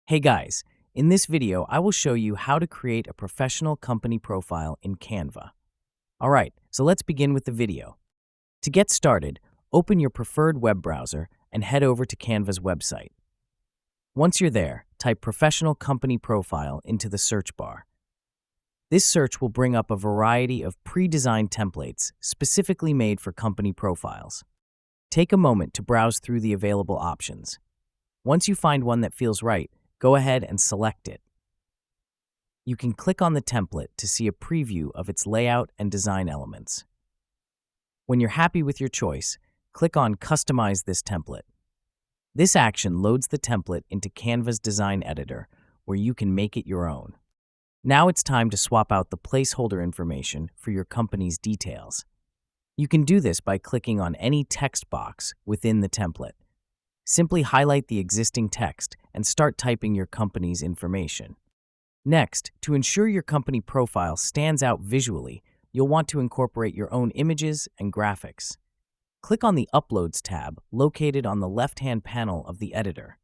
Hey guys, in this video, I will show you how to create a professional company profile in Canva. Alright, so let's begin with the video. To get started, open your preferred web browser and head over to Canva's website. Once you're there, type Professional Company Profile into the search bar. This search will bring up a variety of pre-designed templates specifically made for company profiles. Take a moment to browse through the available options. Once you find one that feels right, go ahead and select it. You can click on the template to see a preview of its layout and design elements. When you're happy with your choice, click on Customize this template. This action loads the template into Canva's design editor, where you can make it your own. Now it's time to swap out the placeholder information for your company's details. You can do this by clicking on any text box within the template. Simply highlight the existing text and start typing your company's information. Next, to ensure your company profile stands out visually, you'll want to incorporate your own images and graphics. Click on the Uploads tab located on the left-hand panel of the editor.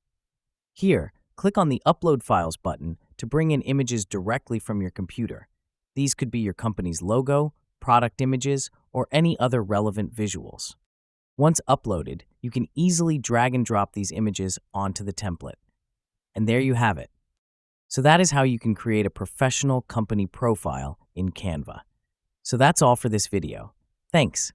Here, click on the Upload Files button to bring in images directly from your computer. These could be your company's logo, product images, or any other relevant visuals. Once uploaded, you can easily drag and drop these images onto the template. And there you have it. So that is how you can create a professional company profile in Canva. So that's all for this video. Thanks.